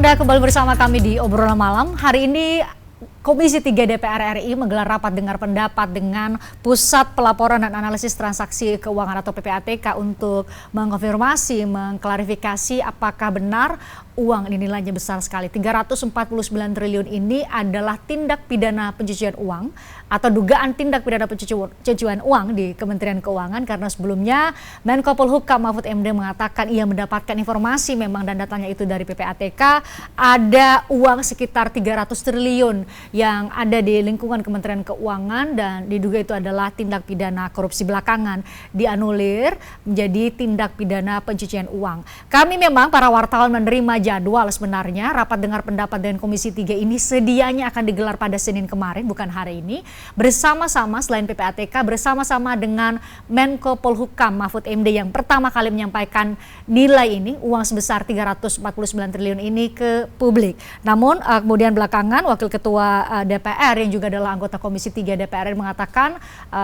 Anda kembali bersama kami di Obrolan Malam. Hari ini Komisi 3 DPR RI menggelar rapat dengar pendapat dengan Pusat Pelaporan dan Analisis Transaksi Keuangan atau PPATK untuk mengkonfirmasi, mengklarifikasi apakah benar uang ini nilainya besar sekali. 349 triliun ini adalah tindak pidana pencucian uang atau dugaan tindak pidana pencucian uang di Kementerian Keuangan, karena sebelumnya Menko Polhukam Mahfud MD mengatakan ia mendapatkan informasi memang dan datanya itu dari PPATK, ada uang sekitar 300 triliun yang ada di lingkungan Kementerian Keuangan dan diduga itu adalah tindak pidana korupsi belakangan dianulir menjadi tindak pidana pencucian uang. Kami memang para wartawan menerima jadwal sebenarnya rapat dengar pendapat dengan Komisi 3 ini sedianya akan digelar pada Senin kemarin, bukan hari ini, bersama-sama selain PPATK bersama-sama dengan Menko Polhukam Mahfud MD yang pertama kali menyampaikan nilai ini, uang sebesar 349 triliun ini ke publik. Namun kemudian belakangan Wakil Ketua DPR yang juga adalah anggota Komisi 3 DPR mengatakan,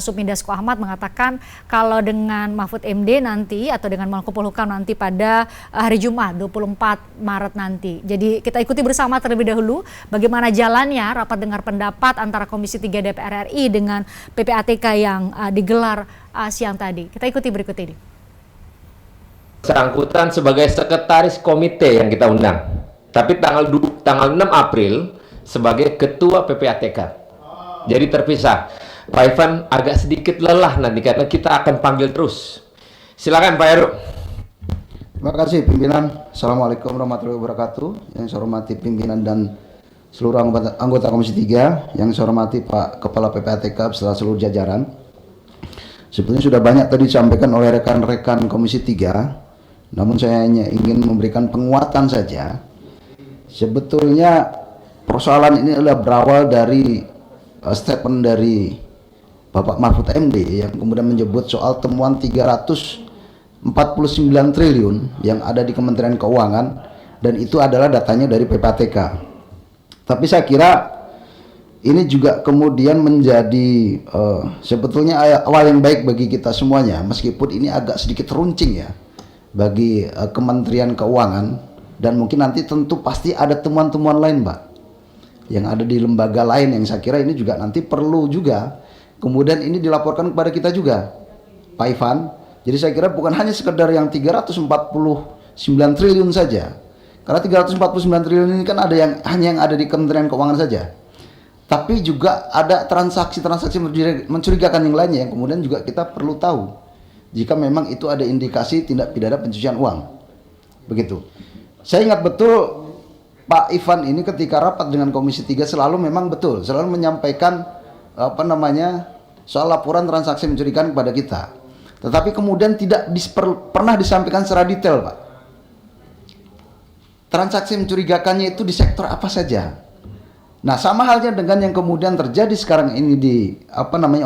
Supmi Dasko Ahmad mengatakan kalau dengan Mahfud MD nanti atau dengan Menko Polhukam nanti pada hari Jumat 24 Maret nanti. Jadi kita ikuti bersama terlebih dahulu bagaimana jalannya rapat dengar pendapat antara Komisi 3 DPR RI dengan PPATK yang digelar siang tadi. Kita ikuti berikut ini. Bersangkutan sebagai sekretaris komite yang kita undang, tapi tanggal 6 April sebagai ketua PPATK. Jadi terpisah. Pak Ivan agak sedikit lelah nanti karena kita akan panggil terus. Silakan Pak Heru. Terima kasih pimpinan. Assalamualaikum warahmatullahi wabarakatuh. Yang saya hormati pimpinan dan seluruh anggota Komisi 3, yang saya hormati Pak Kepala PPATK beserta seluruh jajaran. Sebetulnya sudah banyak tadi disampaikan oleh rekan-rekan Komisi 3, namun saya hanya ingin memberikan penguatan saja. Sebetulnya persoalan ini adalah berawal dari statement dari Bapak Mahfud MD yang kemudian menyebut soal temuan 349 triliun yang ada di Kementerian Keuangan, dan itu adalah datanya dari PPATK. Tapi saya kira ini juga kemudian menjadi sebetulnya awal yang baik bagi kita semuanya, meskipun ini agak sedikit runcing ya bagi Kementerian Keuangan, dan mungkin nanti tentu pasti ada temuan-temuan lain Mbak yang ada di lembaga lain yang saya kira ini juga nanti perlu juga kemudian ini dilaporkan kepada kita juga Pak Ivan. Jadi saya kira bukan hanya sekedar yang 349 triliun saja, karena 349 triliun ini kan ada yang hanya yang ada di Kementerian Keuangan saja, tapi juga ada transaksi-transaksi mencurigakan yang lainnya yang kemudian juga kita perlu tahu jika memang itu ada indikasi tindak pidana pencucian uang. Begitu. Saya ingat betul Pak Ivan ini ketika rapat dengan Komisi 3 selalu menyampaikan soal laporan transaksi mencurigakan kepada kita. Tetapi kemudian tidak pernah disampaikan secara detail, Pak. Transaksi mencurigakannya itu di sektor apa saja. Nah, sama halnya dengan yang kemudian terjadi sekarang ini di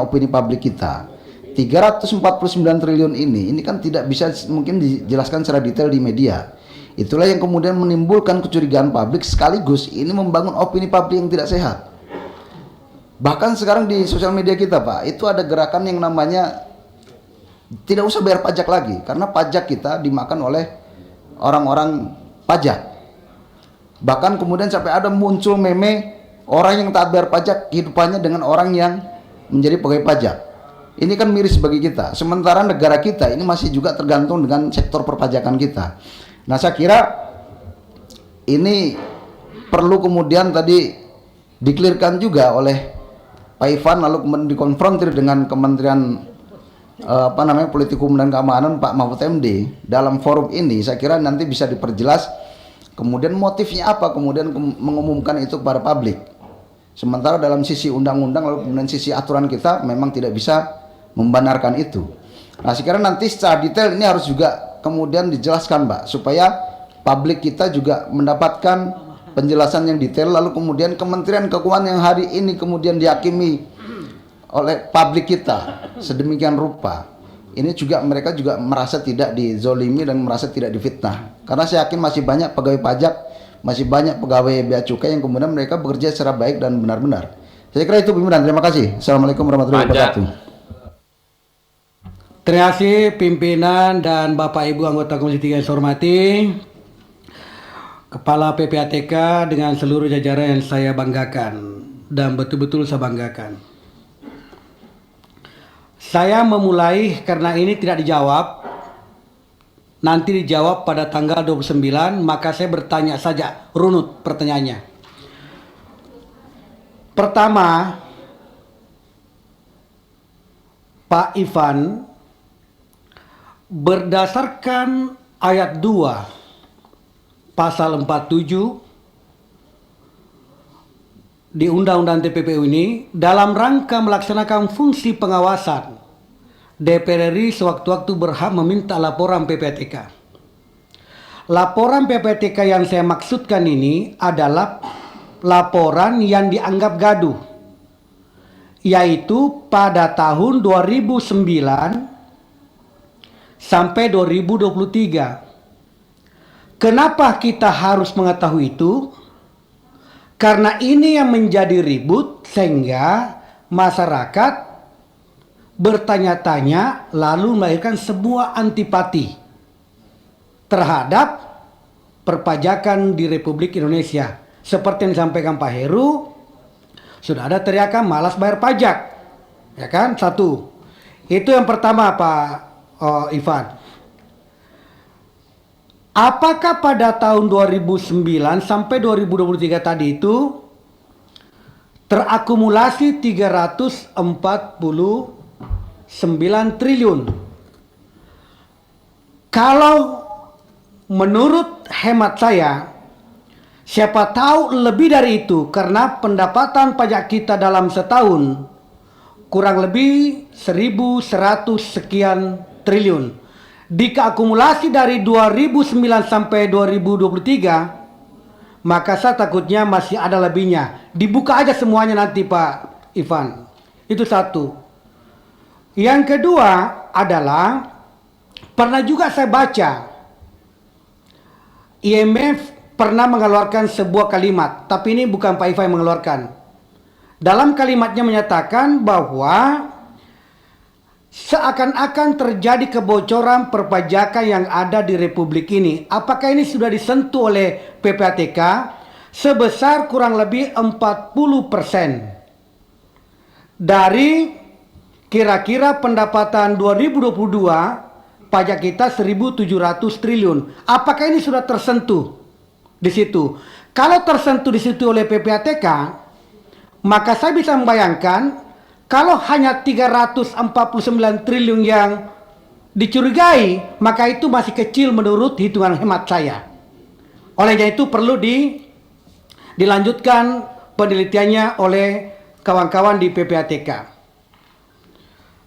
opini publik kita. 349 triliun ini kan tidak bisa mungkin dijelaskan secara detail di media. Itulah yang kemudian menimbulkan kecurigaan publik, sekaligus ini membangun opini publik yang tidak sehat. Bahkan sekarang di sosial media kita, Pak, itu ada gerakan yang namanya tidak usah bayar pajak lagi, karena pajak kita dimakan oleh orang-orang pajak. Bahkan kemudian sampai ada muncul meme orang yang taat bayar pajak kehidupannya dengan orang yang menjadi pegawai pajak. Ini kan miris bagi kita. Sementara negara kita ini masih juga tergantung dengan sektor perpajakan kita. Nah, saya kira ini perlu kemudian tadi dikelirkan juga oleh Pak Ivan, lalu kemudian dikonfrontir dengan Kementerian Politik Hukum dan Keamanan Pak Mahfud MD dalam forum ini. Saya kira nanti bisa diperjelas kemudian motifnya apa kemudian mengumumkan itu kepada publik. Sementara dalam sisi undang-undang lalu kemudian sisi aturan kita memang tidak bisa membenarkan itu. Nah, sekarang nanti secara detail ini harus juga kemudian dijelaskan, Mbak, supaya publik kita juga mendapatkan penjelasan yang detail, lalu kemudian Kementerian Keuangan yang hari ini kemudian dihakimi oleh publik kita sedemikian rupa, ini juga mereka juga merasa tidak dizolimi dan merasa tidak difitnah, karena saya yakin masih banyak pegawai pajak, masih banyak pegawai bea cukai yang kemudian mereka bekerja secara baik dan benar-benar. Saya kira itu pimpinan. Terima kasih. Assalamualaikum warahmatullahi wabarakatuh. Terima kasih pimpinan dan Bapak Ibu anggota Komisi 3 yang saya hormati. Kepala PPATK dengan seluruh jajaran yang saya banggakan dan betul-betul saya banggakan. Saya memulai karena ini tidak dijawab, nanti dijawab pada tanggal 29, maka saya bertanya saja, runut pertanyaannya. Pertama, Pak Ivan, berdasarkan ayat 2 pasal 47 di Undang-Undang TPPU ini, dalam rangka melaksanakan fungsi pengawasan, DPR RI sewaktu-waktu berhak meminta laporan PPATK. Laporan PPATK yang saya maksudkan ini adalah laporan yang dianggap gaduh, yaitu pada tahun 2009 sampai 2023. Kenapa kita harus mengetahui itu? Karena ini yang menjadi ribut sehingga masyarakat bertanya-tanya lalu melahirkan sebuah antipati terhadap perpajakan di Republik Indonesia. Seperti yang disampaikan Pak Heru, sudah ada teriakan malas bayar pajak, ya kan? Satu, itu yang pertama Pak Ivan. Apakah pada tahun 2009 sampai 2023 tadi itu terakumulasi 349 triliun? Kalau menurut hemat saya, siapa tahu lebih dari itu, karena pendapatan pajak kita dalam setahun kurang lebih 1.100 sekian triliun. Dikakumulasi dari 2009 sampai 2023, maka saya takutnya masih ada lebihnya. Dibuka aja semuanya nanti Pak Ivan. Itu satu. Yang kedua adalah, pernah juga saya baca IMF pernah mengeluarkan sebuah kalimat, tapi ini bukan Pak Ivan yang mengeluarkan. Dalam kalimatnya menyatakan bahwa seakan-akan terjadi kebocoran perpajakan yang ada di Republik ini. Apakah ini sudah disentuh oleh PPATK? Sebesar kurang lebih 40% dari kira-kira pendapatan 2022 pajak kita 1.700 triliun. Apakah ini sudah tersentuh di situ? Kalau tersentuh di situ oleh PPATK, maka saya bisa membayangkan kalau hanya 349 triliun yang dicurigai, maka itu masih kecil menurut hitungan hemat saya. Olehnya itu perlu dilanjutkan penelitiannya oleh kawan-kawan di PPATK.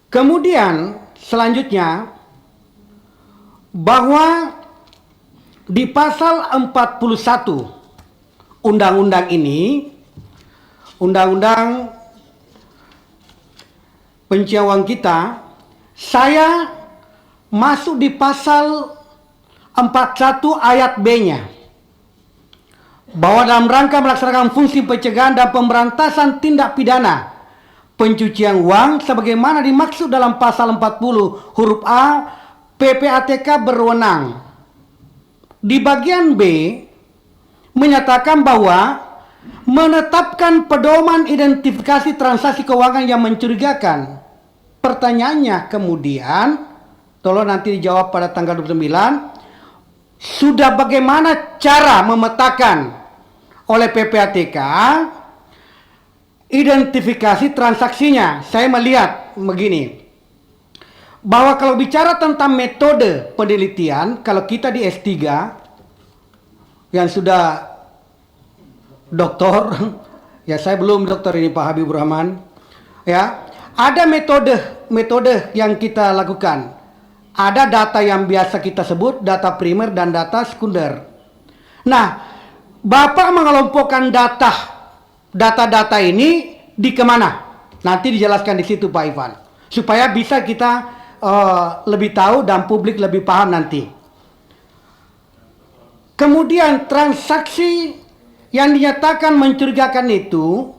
Kemudian selanjutnya, bahwa di pasal 41 undang-undang ini, undang-undang pencucian uang kita, saya masuk di pasal 41 ayat B-nya, bahwa dalam rangka melaksanakan fungsi pencegahan dan pemberantasan tindak pidana pencucian uang sebagaimana dimaksud dalam pasal 40 huruf A, PPATK berwenang. Di bagian B menyatakan bahwa menetapkan pedoman identifikasi transaksi keuangan yang mencurigakan. Pertanyaannya kemudian, tolong nanti dijawab pada tanggal 29, sudah bagaimana cara memetakan oleh PPATK identifikasi transaksinya? Saya melihat begini, bahwa kalau bicara tentang metode penelitian, kalau kita di S3 yang sudah doktor, ya saya belum dokter ini Pak Habibur Rahman, ya ada metode yang kita lakukan. Ada data yang biasa kita sebut data primer dan data sekunder. Nah, Bapak mengelompokkan data ini di kemana? Nanti dijelaskan di situ Pak Ivan, supaya bisa kita lebih tahu dan publik lebih paham nanti. Kemudian transaksi yang dinyatakan mencurigakan itu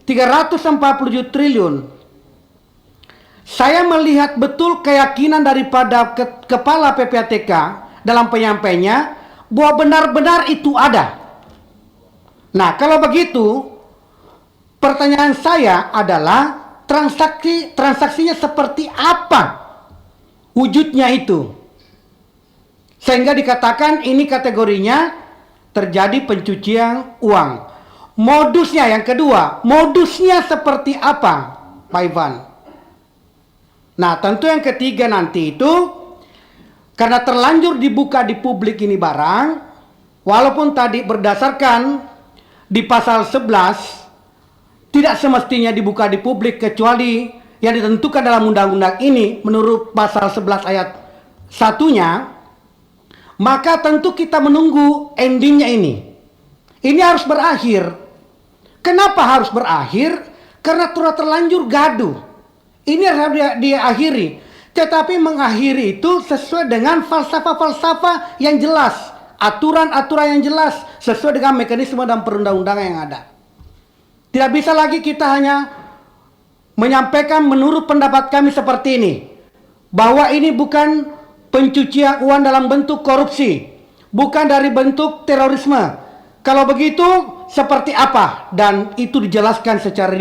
347 triliun. Saya melihat betul keyakinan daripada kepala PPATK dalam penyampaiannya bahwa benar-benar itu ada. Nah, kalau begitu, pertanyaan saya adalah transaksinya seperti apa wujudnya itu, sehingga dikatakan ini kategorinya terjadi pencucian uang. Modusnya yang kedua, modusnya seperti apa, Pak Ivan? Nah, tentu yang ketiga nanti itu, karena terlanjur dibuka di publik ini barang, walaupun tadi berdasarkan di pasal 11, tidak semestinya dibuka di publik kecuali yang ditentukan dalam undang-undang ini menurut pasal 11 ayat 1-nya, maka tentu kita menunggu endingnya ini. Ini harus berakhir. Kenapa harus berakhir? Karena telah terlanjur gaduh. Ini harus diakhiri. Tetapi mengakhiri itu sesuai dengan falsafah-falsafah yang jelas, aturan-aturan yang jelas, sesuai dengan mekanisme dan perundang-undangan yang ada. Tidak bisa lagi kita hanya menyampaikan menurut pendapat kami seperti ini, bahwa ini bukan pencucian uang dalam bentuk korupsi, bukan dari bentuk terorisme. Kalau begitu seperti apa? Dan itu dijelaskan secara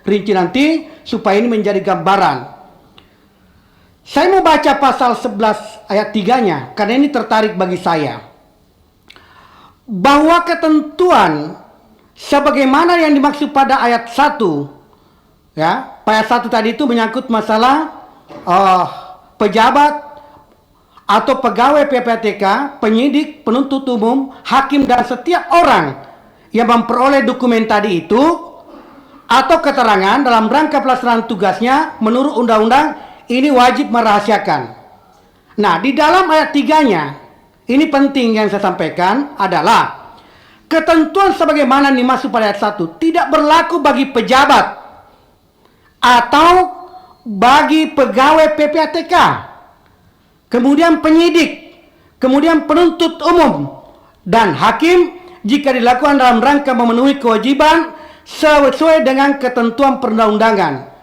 rinci nanti supaya ini menjadi gambaran. Saya mau baca pasal 11 ayat 3-nya karena ini tertarik bagi saya. Bahwa ketentuan sebagaimana yang dimaksud pada ayat 1, ya, ayat 1 tadi itu menyangkut masalah pejabat atau pegawai PPATK, penyidik, penuntut umum, hakim, dan setiap orang yang memperoleh dokumen tadi itu atau keterangan dalam rangka pelaksanaan tugasnya menurut undang-undang ini wajib merahasiakan. Nah, di dalam ayat 3-nya, ini penting yang saya sampaikan adalah ketentuan sebagaimana dimaksud pada ayat 1 tidak berlaku bagi pejabat atau bagi pegawai PPATK, kemudian penyidik, kemudian penuntut umum, dan hakim jika dilakukan dalam rangka memenuhi kewajiban sesuai dengan ketentuan perundang-undangan.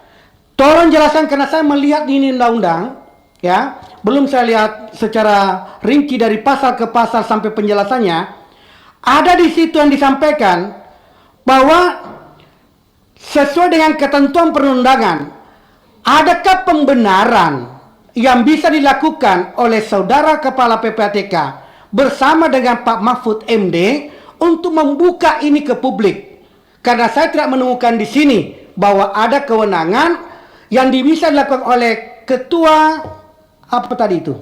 Tolong jelaskan karena saya melihat ini undang-undang, ya, belum saya lihat secara rinci dari pasal ke pasal sampai penjelasannya. Ada di situ yang disampaikan bahwa sesuai dengan ketentuan perundangan, adakah pembenaran yang bisa dilakukan oleh saudara kepala PPATK bersama dengan Pak Mahfud MD untuk membuka ini ke publik? Karena saya tidak menemukan di sini bahwa ada kewenangan yang bisa dilakukan oleh ketua apa tadi itu?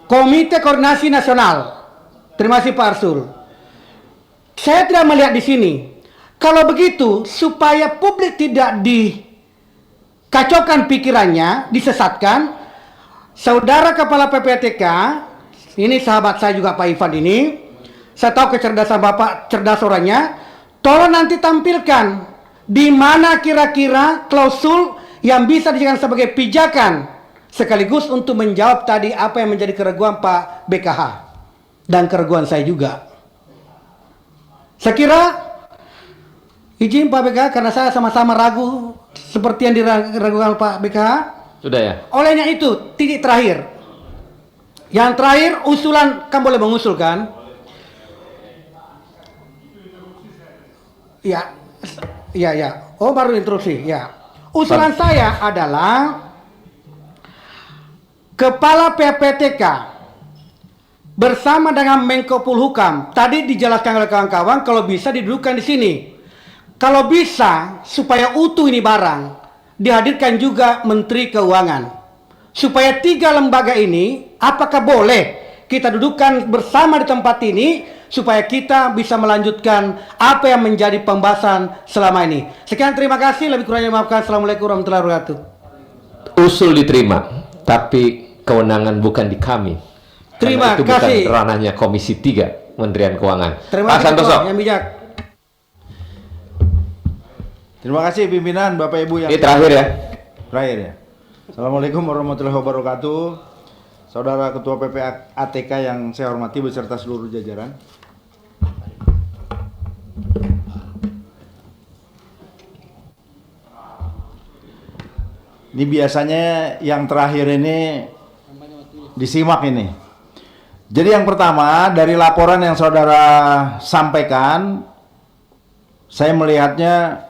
Komite Koordinasi Nasional. Terima kasih Pak Arsul. Saya tidak melihat di sini. Kalau begitu, supaya publik tidak dikacaukan pikirannya, disesatkan, saudara kepala PPATK, ini sahabat saya juga Pak Ivan ini, saya tahu kecerdasan Bapak, cerdas orangnya, tolong nanti tampilkan di mana kira-kira klausul yang bisa dijadikan sebagai pijakan sekaligus untuk menjawab tadi apa yang menjadi keraguan Pak BKH dan keraguan saya juga. Saya kira izin Pak BKH karena saya sama-sama ragu seperti yang diragukan Pak BKH. Sudah ya? Olehnya itu titik terakhir. Yang terakhir usulan, kan boleh mengusulkan? Ya, ya. Oh baru instruksi, ya. Usulan saya adalah Kepala PPATK bersama dengan Menko Polhukam. Tadi dijelaskan oleh kawan-kawan kalau bisa didudukkan di sini. Kalau bisa supaya utuh ini barang, dihadirkan juga Menteri Keuangan. Supaya 3 lembaga ini, apakah boleh kita dudukkan bersama di tempat ini supaya kita bisa melanjutkan apa yang menjadi pembahasan selama ini. Sekian, terima kasih. Lebih kurangnya maafkan. Assalamualaikum warahmatullahi wabarakatuh. Usul diterima, tapi kewenangan bukan di kami. Terima itu kasih. Bukan ranahnya Komisi 3 Kementerian Keuangan. Terima Pak kasih Santoso. yang bijak. Terima kasih pimpinan Bapak Ibu yang Ini terakhir ya. terakhir ya. Assalamualaikum warahmatullahi wabarakatuh. Saudara Ketua PPATK yang saya hormati beserta seluruh jajaran. Ini biasanya yang terakhir ini disimak ini. Jadi yang pertama dari laporan yang saudara sampaikan, saya melihatnya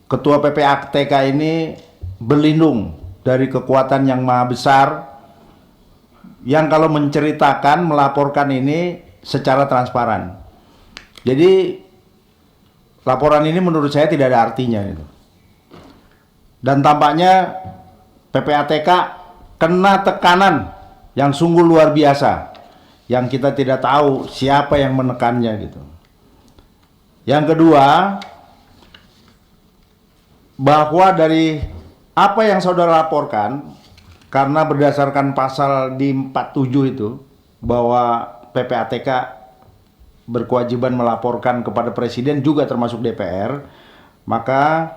Ketua PPATK ini berlindung dari kekuatan yang maha besar yang kalau menceritakan, melaporkan ini secara transparan. Jadi laporan ini menurut saya tidak ada artinya gitu. Dan tampaknya PPATK kena tekanan yang sungguh luar biasa, yang kita tidak tahu siapa yang menekannya gitu. Yang kedua, bahwa dari apa yang saudara laporkan, karena berdasarkan pasal di 47 itu, bahwa PPATK berkewajiban melaporkan kepada Presiden juga termasuk DPR, maka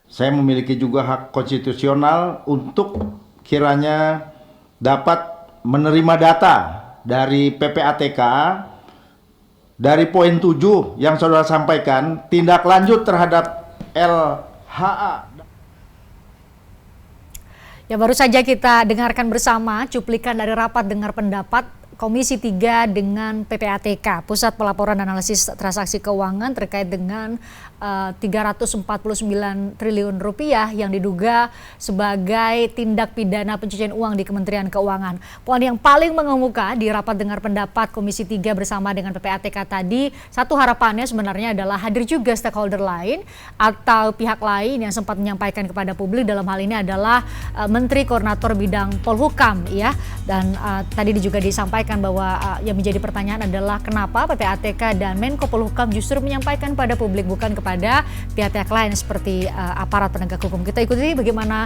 saya memiliki juga hak konstitusional untuk kiranya dapat menerima data dari PPATK dari poin 7 yang saudara sampaikan, tindak lanjut terhadap LHA. Ya, baru saja kita dengarkan bersama cuplikan dari rapat dengar pendapat Komisi 3 dengan PPATK, Pusat Pelaporan Analisis Transaksi Keuangan terkait dengan 349 triliun rupiah yang diduga sebagai tindak pidana pencucian uang di Kementerian Keuangan. Poin yang paling mengemuka di rapat dengar pendapat Komisi 3 bersama dengan PPATK tadi, satu harapannya sebenarnya adalah hadir juga stakeholder lain atau pihak lain yang sempat menyampaikan kepada publik, dalam hal ini adalah Menteri Koordinator Bidang Polhukam ya. Dan tadi juga disampaikan bahwa yang menjadi pertanyaan adalah kenapa PPATK dan Menko Polhukam justru menyampaikan pada publik, bukan kepada pihak-pihak lain seperti aparat penegak hukum. Kita ikuti bagaimana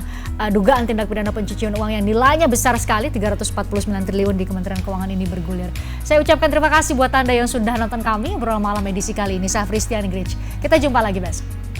dugaan tindak pidana pencucian uang yang nilainya besar sekali, 349 triliun di Kementerian Keuangan ini bergulir. Saya ucapkan terima kasih buat Anda yang sudah nonton kami obrolan malam edisi kali ini. Saya Fristiani Grich. Kita jumpa lagi besok.